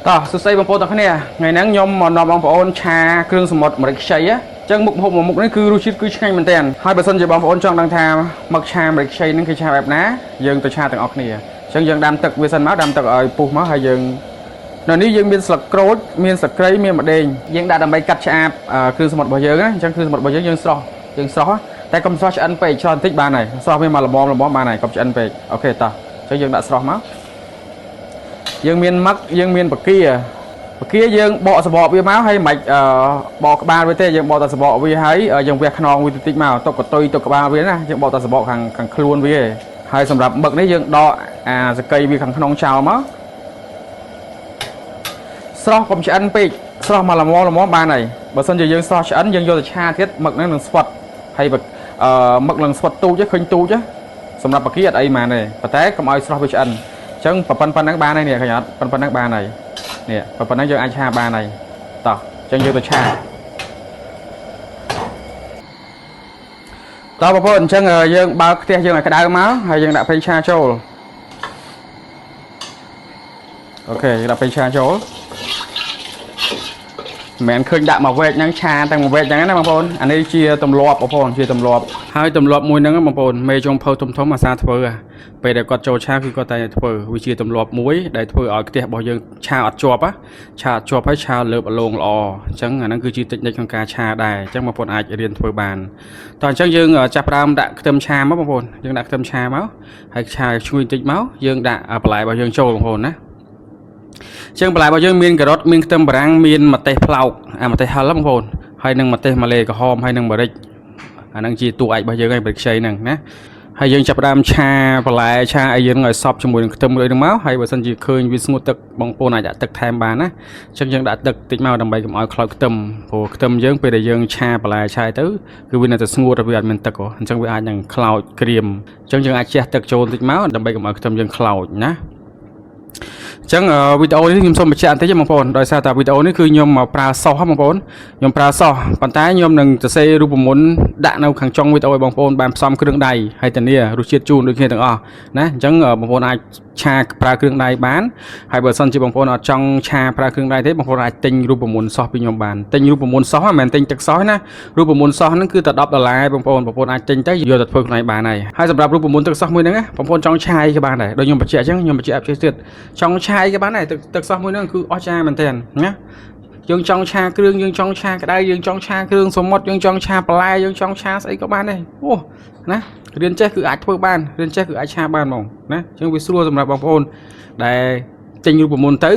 តោះសួស្តីបងប្អូនទាំងគ្នាថ្ងៃហ្នឹងខ្ញុំមកនាំបងប្អូនឆាគ្រឿងសមុទ្រម្រេចខ្ចីអញ្ចឹងមុខម្ហូបមួយមុខនេះគឺរសជាតិគឺឆ្ងាញ់មែនទែនហើយបើសិនជាបងប្អូនចង់ដឹងថាមឹកឆាម្រេចខ្ចីហ្នឹងគឺឆាបែបណាយើងទៅឆាទាំងអស់គ្នាអញ្ចឹងយើងដាំទឹកវាសិនមកដាំទឹកឲ្យពុះមកហើយយើងនៅនេះយើងមានស្លឹកក្រូចមានស្លឹកគ្រៃមានម្ដេងយើងដាក់ដើម្បីកាត់ឆ្អាបគ្រឿងសមុទ្ររបស់យើងណាអញ្ចឹងគ្រឿងសមុទ្ររបស់យើងស្រស់តែកុំស្រស់ឆ្អិនពេកឆ្អិនបន្តិចបានហើយស្រស់វាមកល្មមបានហើយកុំឆ្អិនពេកអូខេតោះអញ្ចឹងយើងដាក់ស្រស់មកយើងមានមឹកយើងមានបកាយើងបកសបកវាមកហើយមិនបកក្បាលវាទេយើងបកតែសបកវាហើយយើងវះខ្នងវាតិចមកទុកកតុយទុកក្បាលវាណាយើងបកតែសបកខាងខ្លួនវាហើយសម្រាប់មឹកនេះយើងដកអាសកៃវាខាងក្នុងចោលមកស្រស់កុំឆ្អិនពេកស្រស់មកល្មមបានហើយបើសិនជាយើងស្រស់ឆ្អិនយើងយកទៅឆាទៀតមឹកហ្នឹងនឹងស្វិតហើយមឹកនឹងស្វិតទូចឃើញទូចសម្រាប់បកាអត់អីហ្មងទេប៉ុន្តែកុំឲ្យស្រស់វាឆ្អិនអញ្ចឹងប៉ុណ្ណឹងបានហើយនេះឃើញអត់ប៉ុណ្ណឹងបានហើយនេះប៉ុណ្ណឹងយើងអាចឆាបានហើយតោះអញ្ចឹងយើងទៅឆាតោះបងប្អូនអញ្ចឹងយើងបើកខ្ទះយើងឲ្យក្តៅមកហើយយើងដាក់ប្រេងឆាចូលអូខេយើងដាក់ប្រេងឆាចូលមិនឃើញដាក់មកវែកហ្នឹងឆាទាំងមកវែកហ្នឹងណាបងប្អូនអានេះជាទម្លាប់បងប្អូនជាទម្លាប់ហើយទម្លាប់មួយហ្នឹងបងប្អូនមេចុងភៅធំអាសាធ្វើពេលដែលគាត់ចូលឆាគឺគាត់តែធ្វើវាជាទម្លាប់មួយដែលធ្វើឲ្យខ្ទះរបស់យើងឆាអត់ជាប់ហើយឆាលើបអលងល្អអញ្ចឹងអាហ្នឹងគឺជាតិចនិចក្នុងការឆាដែរអញ្ចឹងបងប្អូនអាចរៀនធ្វើបានតោះអញ្ចឹងយើងចាប់ផ្ដើមដាក់ខ្ទឹមឆាមកបងប្អូនយើងដាក់ខ្ទឹមឆាមកហើយឆាឈ្ងុយបន្តិចមកយើងដាក់បន្លែរបស់យើងចូលបងប្អូនណាចឹងបន្លែរបស់យើងមានការ៉ុតមានខ្ទឹមបារាំងមានម្ទេសផ្លោកម្ទេសហិលបងប្អូនហើយនឹងម្ទេសម៉ាឡេក្រហមហើយនឹងម្រេចអាហ្នឹងជាតួឯករបស់យើងឯងម្រេចខ្ចីហ្នឹងណាហើយយើងចាប់ផ្ដើមឆាបន្លែឆាឲ្យយើងឲ្យសព្វជាមួយនឹងខ្ទឹមដូចហ្នឹងមកហើយបើសិនជាឃើញវាស្ងួតទឹកបងប្អូនអាចដាក់ទឹកថែមបានណាចឹងយើងដាក់ទឹកតិចមកដើម្បីកុំឲ្យខ្លោចខ្ទឹមព្រោះខ្ទឹមយើងពេលដែលយើងឆាបន្លែឆាទៅគឺវានៅតែស្ងួតវាអត់មានទឹកអញ្ចឹងវាអាចនឹងខ្លោចក្រៀមអញ្ចឹងយើងអាចជះទឹកចូលតិចមកដើម្បីកុំឲ្យខ្ទឹមយើងខ្លោចណាអញ្ចឹងវីដេអូនេះខ្ញុំសូមបញ្ជាក់បន្តិចបងប្អូនដោយសារតែវីដេអូនេះគឺខ្ញុំមកប្រើសោះបងប្អូនខ្ញុំប្រើសោះប៉ុន្តែខ្ញុំនឹងសរសេររូបមន្តដាក់នៅខាងចុងវីដេអូឲ្យបងប្អូនបានផ្សំគ្រឿងដៃហើយធានារសជាតិជូនដូចគ្នាទាំងអស់ណាអញ្ចឹងបងប្អូនអាចឆាប្រើគ្រឿងដៃបានហើយបើសិនជាបងប្អូនអត់ចង់ឆាប្រើគ្រឿងដៃទេបងប្អូនអាចទិញរូបមន្តសោះពីខ្ញុំបានទិញរូបមន្តសោះមិនមែនទិញទឹកសោះណារូបមន្តសោះហ្នឹងគឺតែ$10បងប្អូនអាចទិញទៅយកទៅធ្វើខ្លួនឯងបានហើយសម្រាប់រូបមន្តទឹកសោះមួយហ្នឹងបងប្អូនចង់ឆាយក៏បានដែរដូចខ្ញុំបញ្ជាក់អញ្ចឹងខ្ញុំបញ្ជាក់ផ្សេងទៀតចង់ឆាយក៏បានដែរទឹកសោះមួយហ្នឹងគឺអស្ចារ្យមែនទែនណាយើងចង់ឆាគ្រឿងយើងចង់ឆាក្តៅយើងចង់ឆាគ្រឿងសមុទ្រយើងចង់ឆាបន្លែយើងចង់ឆាស្អីក៏បានដែរអូណារៀនចេះគឺអាចធ្វើបានរៀនចេះគឺអាចឆាបានហ្មងណាអញ្ចឹងវាស្រួលសម្រាប់បងប្អូនដែលទិញរូបមន្តទៅ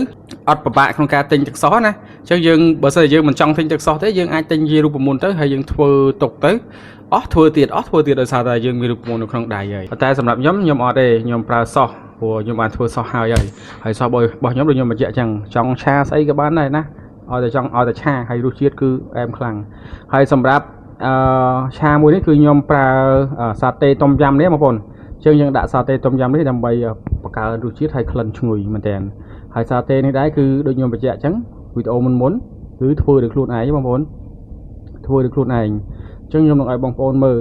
អត់ពិបាកក្នុងការទិញទឹកសោះណាអញ្ចឹងយើងបើសិនជាយើងមិនចង់ទិញទឹកសោះទេយើងអាចទិញជារូបមន្តទៅហើយយើងធ្វើទុកទៅធ្វើទៀតដោយសារតែយើងមានរូបមន្តនៅក្នុងដៃហើយតែសម្រាប់ខ្ញុំអត់ទេខ្ញុំប្រើសោះព្រោះខ្ញុំបានធ្វើសោះហើយសោះរបស់ខ្ញុំដូចខ្ញុំបញ្ជាក់អញ្ចឹងចង់ឆាស្អីក៏បានដែរណាឲ្យតែឆាហើយរសជាតិគឺអែមខ្លាំងហើយសម្រាប់ឆាមួយនេះគឺខ្ញុំប្រើសាតេต้มយำនេះបងប្អូនអញ្ចឹងយើងដាក់សាតេต้มយำនេះដើម្បីបង្កើនរសជាតិហើយក្លិនឈ្ងុយមែនតើហើយសាតេនេះដែរគឺដូចខ្ញុំបញ្ជាក់អញ្ចឹងវីដេអូមុនគឺធ្វើដោយខ្លួនឯងបងប្អូនធ្វើដោយខ្លួនឯងអញ្ចឹងខ្ញុំនឹងឲ្យបងប្អូនមើល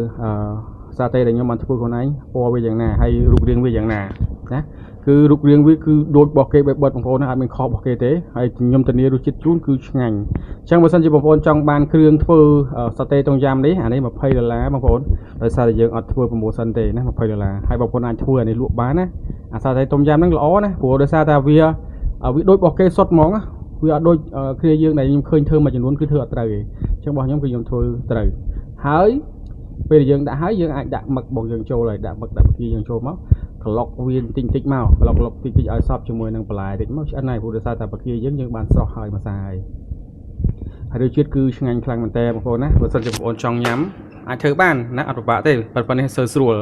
សាតេដែលខ្ញុំបានធ្វើខ្លួនឯងពណ៌វាយ៉ាងណាហើយរូបរាងវាយ៉ាងណាណាគឺរូបរាងវាគឺដូចរបស់គេបែបបត់បងប្អូនណាអត់មានខុសរបស់គេទេហើយខ្ញុំធានារសជាតិជូនគឺឆ្ងាញ់អញ្ចឹងបើសិនជាបងប្អូនចង់បានគ្រឿងធ្វើសាតេต้มយำនេះអានេះ$20បងប្អូនដោយសារតែយើងអត់ធ្វើpromotionទេណា$20ហើយបងប្អូនអាចធ្វើអានេះលក់បានណាអាសាតេต้มយำហ្នឹងល្អណាព្រោះដោយសារតែវាដូចរបស់គេសុទ្ធហ្មងវាអត់ដូចគ្នាយើងដែលខ្ញុំឃើញធ្វើមួយចំនួនគឺធ្វើអត់ត្រូវទេអញ្ចឹងរបស់ខ្ញុំគឺខ្ញុំធ្វើត្រូវហើយពេលយើងដាក់ហើយយើងអាចដាក់មឹកបងយើងចូលហើយដាក់មឹកដាក់បកាយើងចូលមកក្លុកវាតិចមកក្លុកតិចឲ្យសប់ជាមួយនឹងបន្លែតិចមកឆ្អិនហើយព្រោះដោយសារតែបកាយើងបានស្រស់ហើយម្សៅហើយរសជាតិគឺឆ្ងាញ់ខ្លាំងមែនតើបងប្អូនណាបើសិនជាបងប្អូនចង់ញ៉ាំអាចធ្វើបានណាអត់ពិបាកទេប៉ុន្តែនេះស្រួល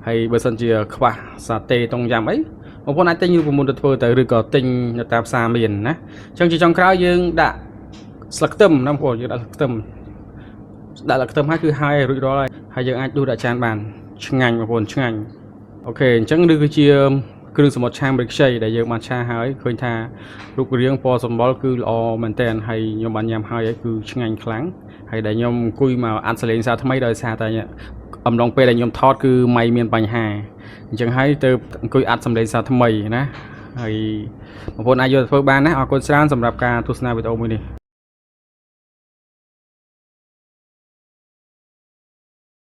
ហើយបើសិនជាខ្វះសាតេต้มយำអីបងប្អូនអាចទិញរូបមន្តទៅធ្វើទៅឬក៏ទិញនៅតាមផ្សារមានណាអញ្ចឹងជាចុងក្រោយយើងដាក់ស្លឹកខ្ទឹមណាបងប្អូនយើងដាក់ខ្ទឹមហើយគឺហើយរួចរាល់ហើយយើងអាចដួសដាក់ចានបានឆ្ងាញ់បងប្អូនឆ្ងាញ់អូខេអញ្ចឹងនេះគឺជាគ្រឿងសមុទ្រឆាម្រេចខ្ចីដែលយើងបានឆាហើយឃើញថារូបរាងពណ៌សម្បុរគឺល្អមែនតើហើយខ្ញុំបានញ៉ាំហើយគឺឆ្ងាញ់ខ្លាំងហើយដែលខ្ញុំអង្គុយមកអាត់សលេងសារថ្មីដោយសារតែអំឡុងពេលដែលខ្ញុំថតគឺម៉ៃមានបញ្ហាអញ្ចឹងហើយទៅអង្គុយអាត់សំឡេងសារថ្មីណា ហើយបងប្អូនអាចយកទៅធ្វើបានណាអរគុណច្រើនសម្រាប់ការទស្សនាវីដេអូមួយនេះ